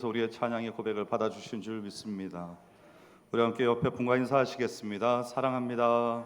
우리의 찬양의 고백을 받아주신 줄 믿습니다. 우리 함께 옆에 분과 인사하시겠습니다. 사랑합니다.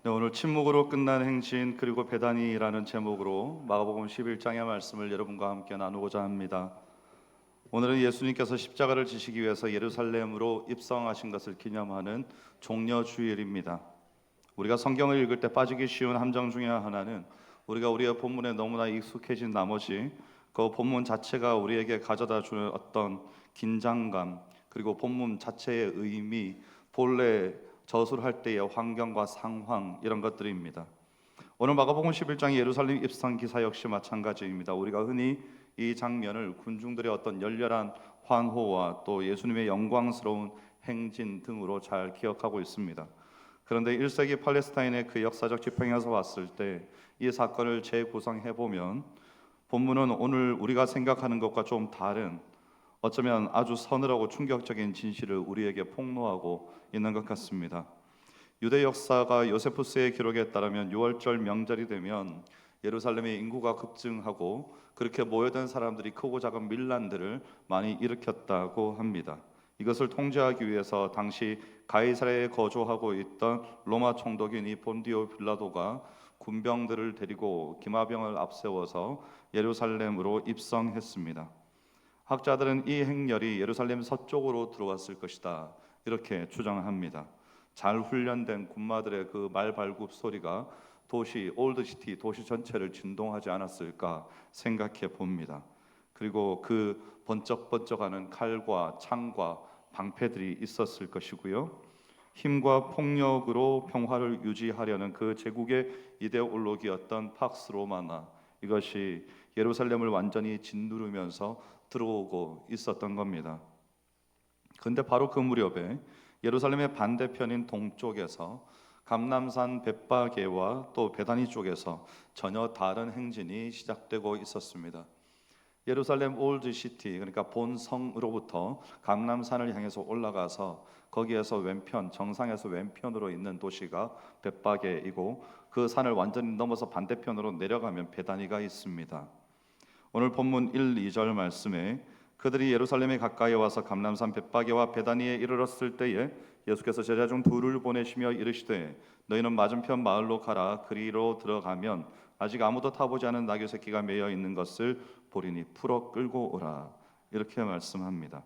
네, 오늘 침묵으로 끝난 행진 그리고 배단이라는 제목으로 마가복음 11장의 말씀을 여러분과 함께 나누고자 합니다. 오늘은 예수님께서 십자가를 지시기 위해서 예루살렘으로 입성하신 것을 기념하는 종려주일입니다. 우리가 성경을 읽을 때 빠지기 쉬운 함정 중에 하나는 우리가 우리의 본문에 너무나 익숙해진 나머지 그 본문 자체가 우리에게 가져다 주는 어떤 긴장감, 그리고 본문 자체의 의미, 본래 저술할 때의 환경과 상황, 이런 것들입니다. 오늘 마가복음 11장 예루살렘 입성 기사 역시 마찬가지입니다. 우리가 흔히 이 장면을 군중들의 어떤 열렬한 환호와 또 예수님의 영광스러운 행진 등으로 잘 기억하고 있습니다. 그런데 1세기 팔레스타인의 그 역사적 지평에서 봤을 때 이 사건을 재구성해 보면 본문은 오늘 우리가 생각하는 것과 좀 다른, 어쩌면 아주 서늘하고 충격적인 진실을 우리에게 폭로하고 있는 것 같습니다. 유대 역사가 요세푸스의 기록에 따르면 6월절 명절이 되면 예루살렘의 인구가 급증하고 그렇게 모여든 사람들이 크고 작은 밀란들을 많이 일으켰다고 합니다. 이것을 통제하기 위해서 당시 가이사랴에 거주하고 있던 로마 총독인 이 본디오 빌라도가 군병들을 데리고 기마병을 앞세워서 예루살렘으로 입성했습니다. 학자들은 이 행렬이 예루살렘 서쪽으로 들어왔을 것이다, 이렇게 추정합니다. 잘 훈련된 군마들의 그 말발굽 소리가 도시 올드시티, 도시 전체를 진동하지 않았을까 생각해 봅니다. 그리고 그 번쩍번쩍하는 칼과 창과 방패들이 있었을 것이고요. 힘과 폭력으로 평화를 유지하려는 그 제국의 이데올로기였던 팍스 로마나, 이것이 예루살렘을 완전히 짓누르면서 들어오고 있었던 겁니다. 그런데 바로 그 무렵에 예루살렘의 반대편인 동쪽에서 감람산 벳바게와 또 베다니 쪽에서 전혀 다른 행진이 시작되고 있었습니다. 예루살렘 올드 시티, 그러니까 본성으로부터 감람산을 향해서 올라가서 거기에서 왼편, 정상에서 왼편으로 있는 도시가 벳바게이고 그 산을 완전히 넘어서 반대편으로 내려가면 베다니가 있습니다. 오늘 본문 1, 2절 말씀에 그들이 예루살렘에 가까이 와서 감람산 벳바게와 베다니에 이르렀을 때에 예수께서 제자 중 둘을 보내시며 이르시되 너희는 맞은편 마을로 가라. 그리로 들어가면 아직 아무도 타보지 않은 나귀 새끼가 매여 있는 것을 보리니 풀어 끌고 오라, 이렇게 말씀합니다.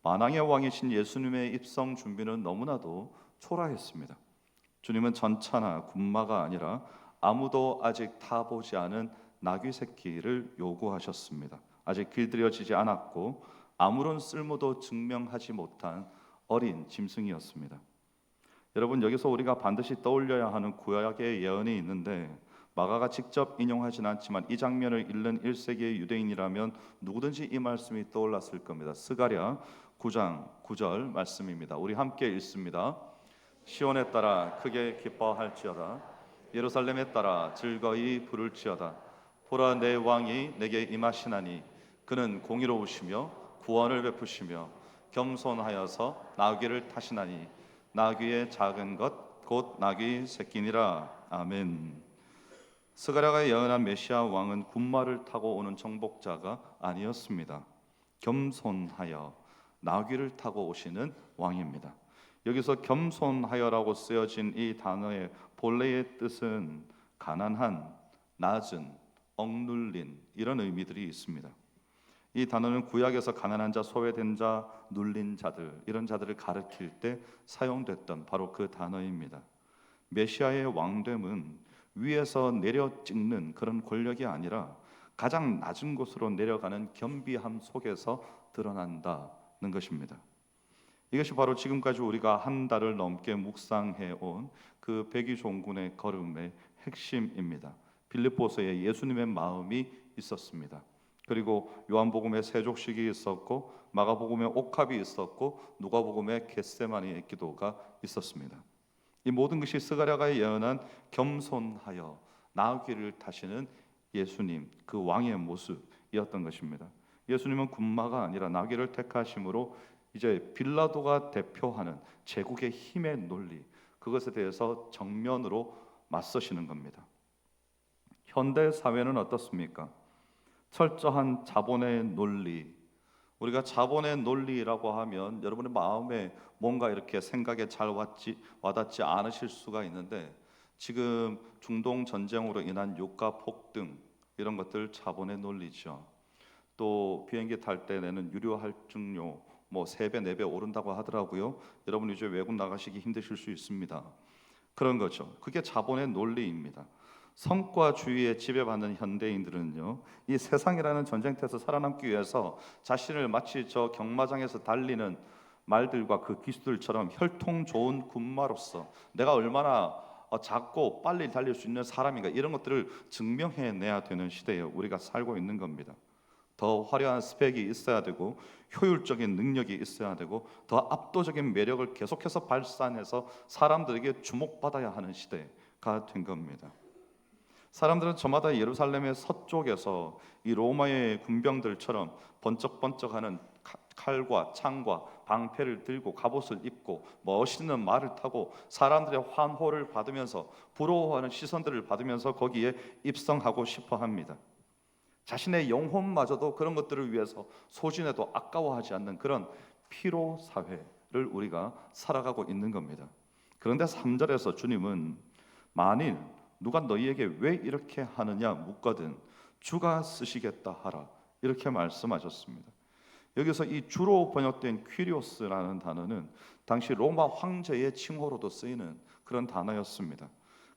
만왕의 왕이신 예수님의 입성 준비는 너무나도 초라했습니다. 주님은 전차나 군마가 아니라 아무도 아직 타보지 않은 나귀 새끼를 요구하셨습니다. 아직 길들여지지 않았고 아무런 쓸모도 증명하지 못한 어린 짐승이었습니다. 여러분, 여기서 우리가 반드시 떠올려야 하는 구약의 예언이 있는데 마가가 직접 인용하진 않지만 이 장면을 읽는 1세기의 유대인이라면 누구든지 이 말씀이 떠올랐을 겁니다. 스가랴 9장 9절 말씀입니다. 우리 함께 읽습니다. 시온에 따라 크게 기뻐할지어다. 예루살렘에 따라 즐거이 부를지어다. 보라, 내 왕이 내게 임하시나니 그는 공의로우시며 구원을 베푸시며 겸손하여서 나귀를 타시나니 나귀의 작은 것 곧 나귀 새끼니라. 아멘. 스가랴가 예언한 메시아 왕은 군마를 타고 오는 정복자가 아니었습니다. 겸손하여 나귀를 타고 오시는 왕입니다. 여기서 겸손하여라고 쓰여진 이 단어의 본래의 뜻은 가난한, 낮은, 억눌린, 이런 의미들이 있습니다. 이 단어는 구약에서 가난한 자, 소외된 자, 눌린 자들, 이런 자들을 가리킬 때 사용됐던 바로 그 단어입니다. 메시아의 왕됨은 위에서 내려 찍는 그런 권력이 아니라 가장 낮은 곳으로 내려가는 겸비함 속에서 드러난다는 것입니다. 이것이 바로 지금까지 우리가 한 달을 넘게 묵상해 온 그 백의종군의 걸음의 핵심입니다. 빌립보서에 예수님의 마음이 있었습니다. 그리고 요한복음에 세족식이 있었고 마가복음에 옥합이 있었고 누가복음에 겟세마니의 기도가 있었습니다. 이 모든 것이 스가랴가 예언한 겸손하여 나귀를 타시는 예수님, 그 왕의 모습이었던 것입니다. 예수님은 군마가 아니라 나귀를 택하심으로 이제 빌라도가 대표하는 제국의 힘의 논리, 그것에 대해서 정면으로 맞서시는 겁니다. 현대 사회는 어떻습니까? 철저한 자본의 논리. 우리가 자본의 논리라고 하면 여러분의 마음에 뭔가 이렇게 생각에 잘 와닿지 않으실 수가 있는데, 지금 중동 전쟁으로 인한 유가 폭등, 이런 것들 자본의 논리죠. 또 비행기 탈 때 내는 유료 할증료 뭐 3배, 4배 오른다고 하더라고요. 여러분 이제 외국 나가시기 힘드실 수 있습니다. 그런 거죠. 그게 자본의 논리입니다. 성과주의에 지배받는 현대인들은요, 이 세상이라는 전쟁터에서 살아남기 위해서 자신을 마치 저 경마장에서 달리는 말들과 그 기수들처럼 혈통 좋은 군마로서 내가 얼마나 작고 빨리 달릴 수 있는 사람인가, 이런 것들을 증명해내야 되는 시대에 우리가 살고 있는 겁니다. 더 화려한 스펙이 있어야 되고, 효율적인 능력이 있어야 되고, 더 압도적인 매력을 계속해서 발산해서 사람들에게 주목받아야 하는 시대가 된 겁니다. 사람들은 저마다 예루살렘의 서쪽에서 이 로마의 군병들처럼 번쩍번쩍하는 칼과 창과 방패를 들고 갑옷을 입고 멋있는 말을 타고 사람들의 환호를 받으면서, 부러워하는 시선들을 받으면서 거기에 입성하고 싶어 합니다. 자신의 영혼마저도 그런 것들을 위해서 소진해도 아까워하지 않는 그런 피로 사회를 우리가 살아가고 있는 겁니다. 그런데 3절에서 주님은 만일 누가 너희에게 왜 이렇게 하느냐 묻거든 주가 쓰시겠다 하라, 이렇게 말씀하셨습니다. 여기서 이 주로 번역된 퀴리오스라는 단어는 당시 로마 황제의 칭호로도 쓰이는 그런 단어였습니다.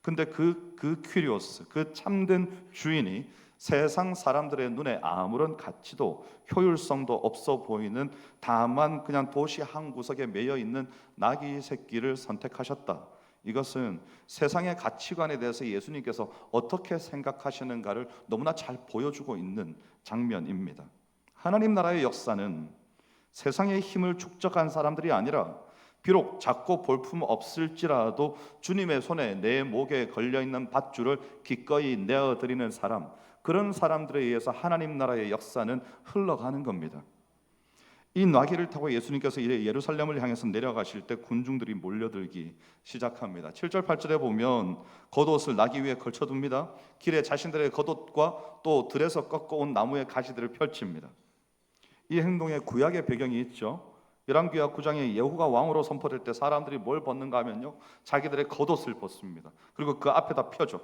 근데 그 퀴리오스, 그 참된 주인이 세상 사람들의 눈에 아무런 가치도 효율성도 없어 보이는, 다만 그냥 도시 한 구석에 매여 있는 나귀 새끼를 선택하셨다. 이것은 세상의 가치관에 대해서 예수님께서 어떻게 생각하시는가를 너무나 잘 보여주고 있는 장면입니다. 하나님 나라의 역사는 세상의 힘을 축적한 사람들이 아니라, 비록 작고 볼품 없을지라도 주님의 손에 내 목에 걸려있는 밧줄을 기꺼이 내어드리는 사람, 그런 사람들에 의해서 하나님 나라의 역사는 흘러가는 겁니다. 이 나귀를 타고 예수님께서 예루살렘을 향해서 내려가실 때 군중들이 몰려들기 시작합니다. 7절 8절에 보면 겉옷을 나귀 위에 걸쳐둡니다. 길에 자신들의 겉옷과 또 들에서 꺾어온 나무의 가시들을 펼칩니다. 이 행동에 구약의 배경이 있죠. 열왕기하 9장에 예후가 왕으로 선포될 때 사람들이 뭘 벗는가 하면요, 자기들의 겉옷을 벗습니다. 그리고 그 앞에다 펴죠.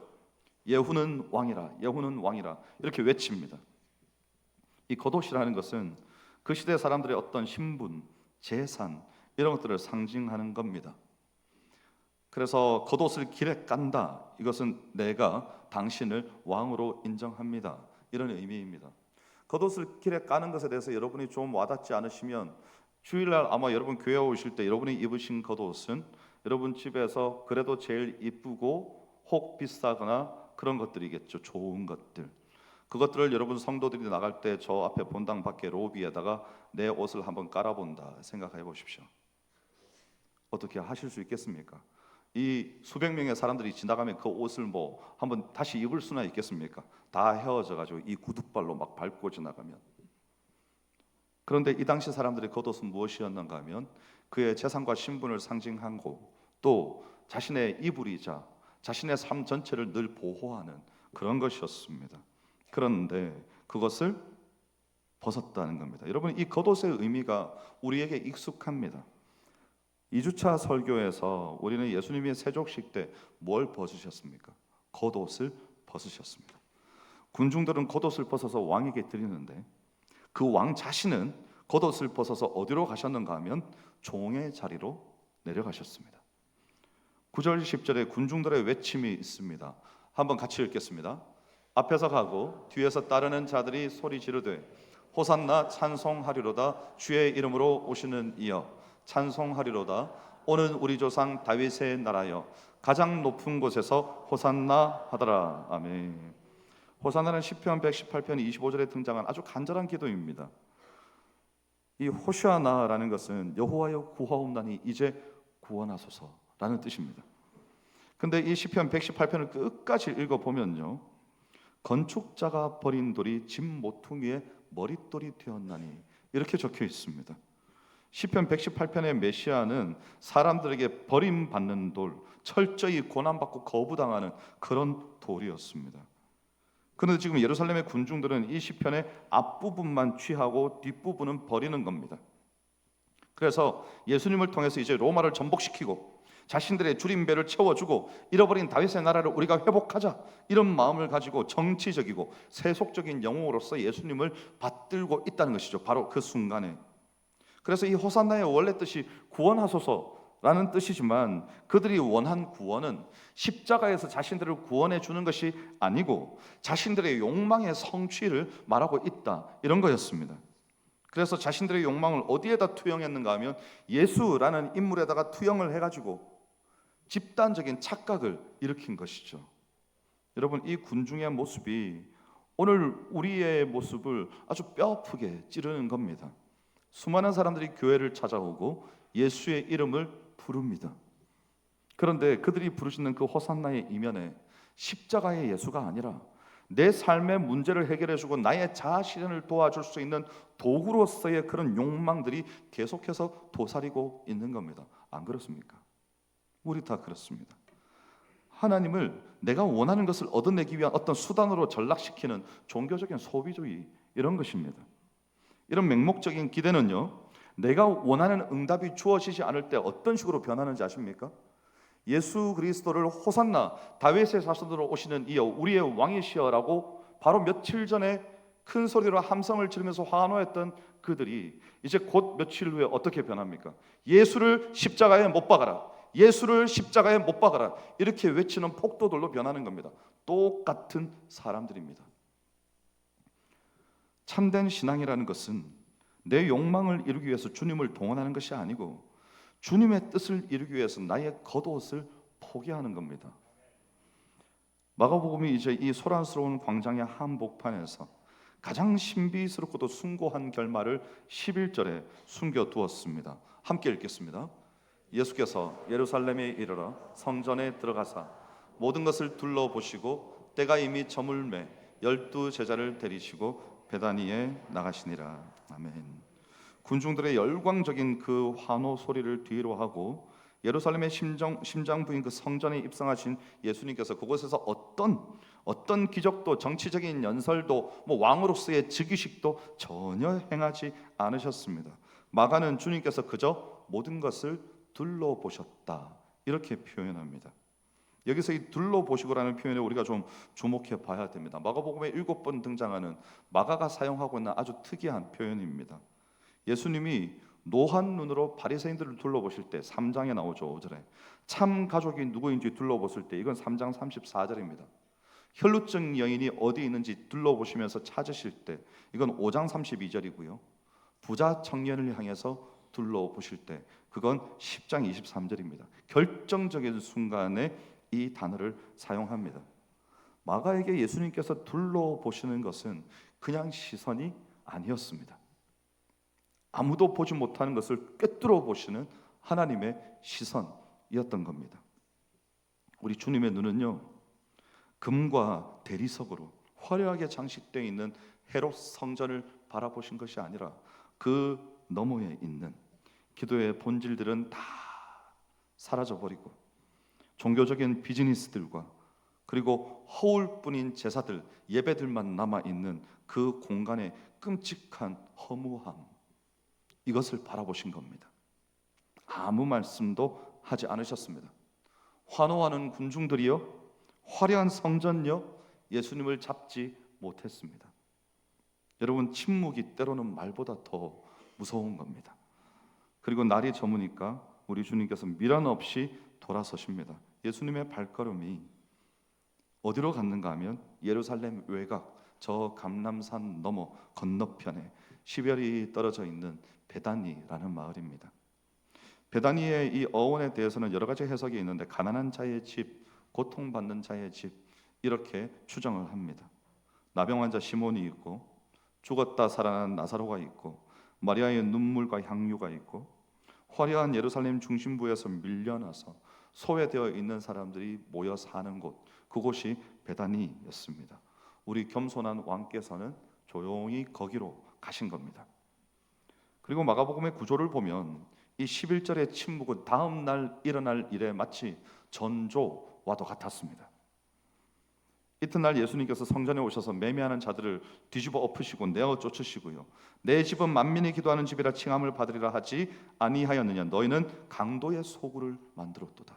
예후는 왕이라, 예후는 왕이라, 이렇게 외칩니다. 이 겉옷이라는 것은 그 시대 사람들의 어떤 신분, 재산, 이런 것들을 상징하는 겁니다. 그래서 겉옷을 길에 깐다, 이것은 내가 당신을 왕으로 인정합니다, 이런 의미입니다. 겉옷을 길에 까는 것에 대해서 여러분이 좀 와닿지 않으시면, 주일날 아마 여러분 교회 오실 때 여러분이 입으신 겉옷은 여러분 집에서 그래도 제일 이쁘고 혹 비싸거나 그런 것들이겠죠. 좋은 것들. 그것들을 여러분 성도들이 나갈 때 저 앞에 본당 밖에 로비에다가 내 옷을 한번 깔아본다 생각해 보십시오. 어떻게 하실 수 있겠습니까? 이 수백 명의 사람들이 지나가면 그 옷을 뭐 한번 다시 입을 수나 있겠습니까? 다 헤어져 가지고 이 구둣발로 막 밟고 지나가면. 그런데 이 당시 사람들의 겉옷은 무엇이었는가 하면 그의 재산과 신분을 상징하고, 또 자신의 이불이자 자신의 삶 전체를 늘 보호하는 그런 것이었습니다. 그런데 그것을 벗었다는 겁니다. 여러분, 이 겉옷의 의미가 우리에게 익숙합니다. 2주차 설교에서 우리는 예수님이 세족식 때 뭘 벗으셨습니까? 겉옷을 벗으셨습니다. 군중들은 겉옷을 벗어서 왕에게 드리는데, 그 왕 자신은 겉옷을 벗어서 어디로 가셨는가 하면 종의 자리로 내려가셨습니다. 9절 10절에 군중들의 외침이 있습니다. 한번 같이 읽겠습니다. 앞에서 가고 뒤에서 따르는 자들이 소리 지르되 호산나 찬송하리로다, 주의 이름으로 오시는 이여 찬송하리로다, 오는 우리 조상 다윗의 나라여 가장 높은 곳에서 호산나 하더라. 아멘. 호산나는 시편 118편 25절에 등장한 아주 간절한 기도입니다. 이 호시아나라는 것은 여호와여 구하옵나니 이제 구원하소서라는 뜻입니다. 근데 이 시편 118편을 끝까지 읽어보면요, 건축자가 버린 돌이 집 모퉁이의 머릿돌이 되었나니, 이렇게 적혀 있습니다. 시편 118편의 메시아는 사람들에게 버림받는 돌, 철저히 고난받고 거부당하는 그런 돌이었습니다. 그런데 지금 예루살렘의 군중들은 이 시편의 앞부분만 취하고 뒷부분은 버리는 겁니다. 그래서 예수님을 통해서 이제 로마를 전복시키고 자신들의 줄임배를 채워주고 잃어버린 다윗의 나라를 우리가 회복하자, 이런 마음을 가지고 정치적이고 세속적인 영웅으로서 예수님을 받들고 있다는 것이죠. 바로 그 순간에. 그래서 이 호산나의 원래 뜻이 구원하소서라는 뜻이지만 그들이 원한 구원은 십자가에서 자신들을 구원해 주는 것이 아니고 자신들의 욕망의 성취를 말하고 있다, 이런 거였습니다. 그래서 자신들의 욕망을 어디에다 투영했는가 하면 예수라는 인물에다가 투영을 해가지고 집단적인 착각을 일으킨 것이죠. 여러분, 이 군중의 모습이 오늘 우리의 모습을 아주 뼈아프게 찌르는 겁니다. 수많은 사람들이 교회를 찾아오고 예수의 이름을 부릅니다. 그런데 그들이 부르시는 그 호산나의 이면에 십자가의 예수가 아니라 내 삶의 문제를 해결해주고 나의 자아 실현을 도와줄 수 있는 도구로서의 그런 욕망들이 계속해서 도사리고 있는 겁니다. 안 그렇습니까? 우리 다 그렇습니다. 하나님을 내가 원하는 것을 얻어내기 위한 어떤 수단으로 전락시키는 종교적인 소비주의, 이런 것입니다. 이런 맹목적인 기대는요, 내가 원하는 응답이 주어지지 않을 때 어떤 식으로 변하는지 아십니까? 예수 그리스도를 호산나 다윗의 자손으로 오시는 이여 우리의 왕이시여라고 바로 며칠 전에 큰 소리로 함성을 지르면서 환호했던 그들이 이제 곧 며칠 후에 어떻게 변합니까? 예수를 십자가에 못 박아라, 예수를 십자가에 못 박아라, 이렇게 외치는 폭도들로 변하는 겁니다. 똑같은 사람들입니다. 참된 신앙이라는 것은 내 욕망을 이루기 위해서 주님을 동원하는 것이 아니고 주님의 뜻을 이루기 위해서 나의 겉옷을 포기하는 겁니다. 마가복음이 이제 이 소란스러운 광장의 한복판에서 가장 신비스럽고도 숭고한 결말을 11절에 숨겨두었습니다. 함께 읽겠습니다. 예수께서 예루살렘에 이르러 성전에 들어가사 모든 것을 둘러보시고 때가 이미 저물매 12 제자를 데리시고 베다니에 나가시니라. 아멘. 군중들의 열광적인 그 환호 소리를 뒤로 하고 예루살렘의 심장부인 그 성전에 입성하신 예수님께서 그곳에서 어떤 기적도, 정치적인 연설도, 왕으로서의 즉위식도 전혀 행하지 않으셨습니다. 마가는 주님께서 그저 모든 것을 둘러보셨다, 이렇게 표현합니다. 여기서 이 둘러보시고라는 표현에 우리가 좀 주목해 봐야 됩니다. 마가복음에 7번 등장하는 마가가 사용하고 있는 아주 특이한 표현입니다. 예수님이 노한 눈으로 바리새인들을 둘러보실 때 3장에 나오죠. 5절에 참 가족이 누구인지 둘러보실 때, 이건 3장 34절입니다. 혈루증 여인이 어디 있는지 둘러보시면서 찾으실 때, 이건 5장 32절이고요. 부자 청년을 향해서 둘러보실 때, 그건 10장 23절입니다. 결정적인 순간에 이 단어를 사용합니다. 마가에게 예수님께서 둘러보시는 것은 그냥 시선이 아니었습니다. 아무도 보지 못하는 것을 꿰뚫어 보시는 하나님의 시선이었던 겁니다. 우리 주님의 눈은요, 금과 대리석으로 화려하게 장식되어 있는 헤롯 성전을 바라보신 것이 아니라 그 너머에 있는 기도의 본질들은 다 사라져버리고 종교적인 비즈니스들과 그리고 허울뿐인 제사들, 예배들만 남아있는 그 공간의 끔찍한 허무함, 이것을 바라보신 겁니다. 아무 말씀도 하지 않으셨습니다. 환호하는 군중들이요, 화려한 성전요, 예수님을 잡지 못했습니다. 여러분, 침묵이 때로는 말보다 더 무서운 겁니다. 그리고 날이 저무니까 우리 주님께서 미련 없이 돌아서십니다. 예수님의 발걸음이 어디로 갔는가 하면 예루살렘 외곽, 저 감람산 너머 건너편에 시별이 떨어져 있는 베다니라는 마을입니다. 베다니의 이 어원에 대해서는 여러 가지 해석이 있는데, 가난한 자의 집, 고통받는 자의 집, 이렇게 추정을 합니다. 나병 환자 시몬이 있고, 죽었다 살아난 나사로가 있고, 마리아의 눈물과 향유가 있고, 화려한 예루살렘 중심부에서 밀려나서 소외되어 있는 사람들이 모여 사는 곳, 그곳이 베다니였습니다. 우리 겸손한 왕께서는 조용히 거기로 가신 겁니다. 그리고 마가복음의 구조를 보면 이 11절의 침묵은 다음 날 일어날 일에 마치 전조와도 같았습니다. 이튿날 예수님께서 성전에 오셔서 매매하는 자들을 뒤집어 엎으시고 내어 쫓으시고요, 내 집은 만민이 기도하는 집이라 칭함을 받으리라 하지 아니하였느냐, 너희는 강도의 소굴을 만들었도다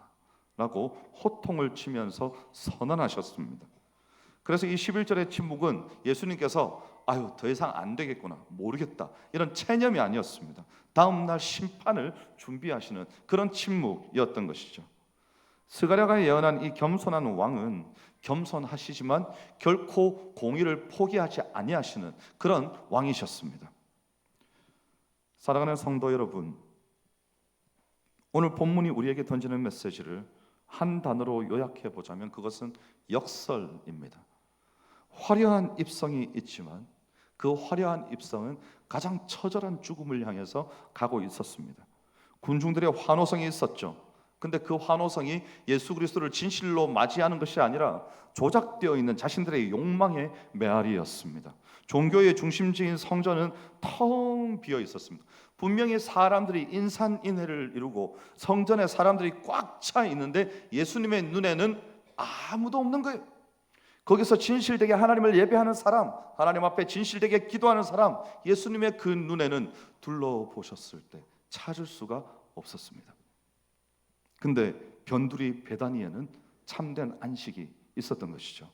라고 호통을 치면서 선언하셨습니다. 그래서 이 11절의 침묵은 예수님께서 아유 더 이상 안 되겠구나, 모르겠다, 이런 체념이 아니었습니다. 다음 날 심판을 준비하시는 그런 침묵이었던 것이죠. 스가랴가 예언한 이 겸손한 왕은 겸손하시지만 결코 공의를 포기하지 아니하시는 그런 왕이셨습니다. 사랑하는 성도 여러분, 오늘 본문이 우리에게 던지는 메시지를 한 단어로 요약해 보자면 그것은 역설입니다. 화려한 입성이 있지만 그 화려한 입성은 가장 처절한 죽음을 향해서 가고 있었습니다. 군중들의 환호성이 있었죠. 근데 그 환호성이 예수 그리스도를 진실로 맞이하는 것이 아니라 조작되어 있는 자신들의 욕망의 메아리였습니다. 종교의 중심지인 성전은 텅 비어 있었습니다. 분명히 사람들이 인산인해를 이루고 성전에 사람들이 꽉 차 있는데 예수님의 눈에는 아무도 없는 거예요. 거기서 진실되게 하나님을 예배하는 사람, 하나님 앞에 진실되게 기도하는 사람, 예수님의 그 눈에는 둘러보셨을 때 찾을 수가 없었습니다. 근데 변두리 베다니에는 참된 안식이 있었던 것이죠.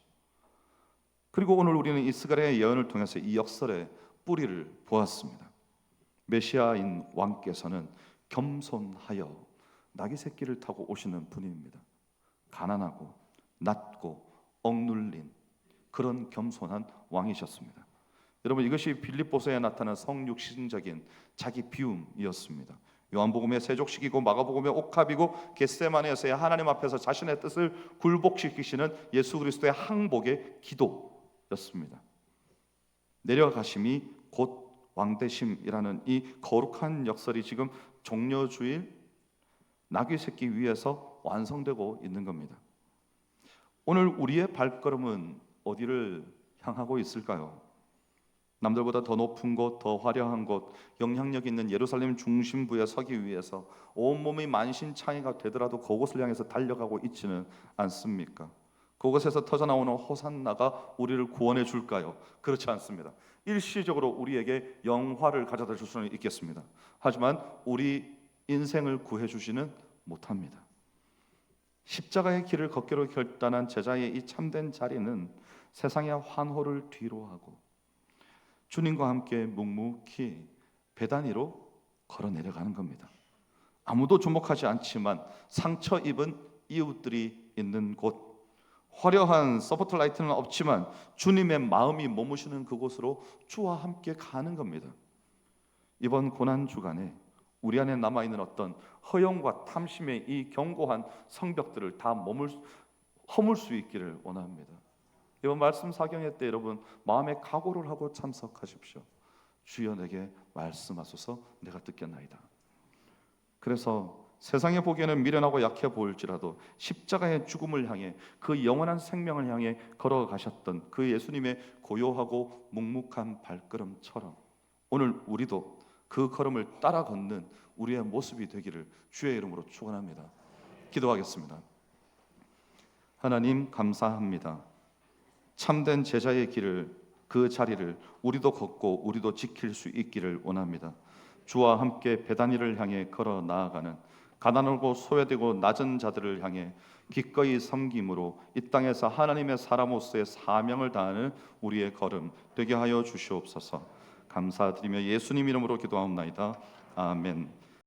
그리고 오늘 우리는 이 스가랴의 예언을 통해서 이 역설의 뿌리를 보았습니다. 메시아인 왕께서는 겸손하여 나귀 새끼를 타고 오시는 분입니다. 가난하고 낮고 억눌린 그런 겸손한 왕이셨습니다. 여러분, 이것이 빌립보서에 나타난 성육신적인 자기 비움이었습니다. 요한복음의 세족식이고 마가복음의 옥합이고 겟세마네에서의 하나님 앞에서 자신의 뜻을 굴복시키시는 예수 그리스도의 항복의 기도였습니다. 내려가심이 곧 왕대심이라는 이 거룩한 역설이 지금 종려주일 나귀 새끼 위에서 완성되고 있는 겁니다. 오늘 우리의 발걸음은 어디를 향하고 있을까요? 남들보다 더 높은 곳, 더 화려한 곳, 영향력 있는 예루살렘 중심부에 서기 위해서 온몸이 만신창이가 되더라도 그곳을 향해서 달려가고 있지는 않습니까? 그곳에서 터져나오는 호산나가 우리를 구원해 줄까요? 그렇지 않습니다. 일시적으로 우리에게 영화를 가져다 줄 수는 있겠습니다. 하지만 우리 인생을 구해 주지는 못합니다. 십자가의 길을 걷기로 결단한 제자의 이 참된 자리는 세상의 환호를 뒤로하고 주님과 함께 묵묵히 베다니로 걸어 내려가는 겁니다. 아무도 주목하지 않지만 상처 입은 이웃들이 있는 곳, 화려한 서포트라이트는 없지만 주님의 마음이 머무시는 그곳으로 주와 함께 가는 겁니다. 이번 고난 주간에 우리 안에 남아있는 어떤 허영과 탐심의 이 견고한 성벽들을 다 허물 수 있기를 원합니다. 이번 말씀 사경회 때 여러분 마음의 각오를 하고 참석하십시오. 주여 내게 말씀하소서, 내가 듣겠나이다. 그래서 세상에 보기에는 미련하고 약해 보일지라도 십자가의 죽음을 향해 그 영원한 생명을 향해 걸어가셨던 그 예수님의 고요하고 묵묵한 발걸음처럼 오늘 우리도 그 걸음을 따라 걷는 우리의 모습이 되기를 주의 이름으로 축원합니다. 기도하겠습니다. 하나님 감사합니다. 참된 제자의 길을, 그 자리를 우리도 걷고 우리도 지킬 수 있기를 원합니다. 주와 함께 베다니를 향해 걸어 나아가는 가난하고 소외되고 낮은 자들을 향해 기꺼이 섬김으로 이 땅에서 하나님의 사람으로서의 사명을 다하는 우리의 걸음 되게 하여 주시옵소서. 감사드리며 예수님 이름으로 기도하옵나이다. 아멘.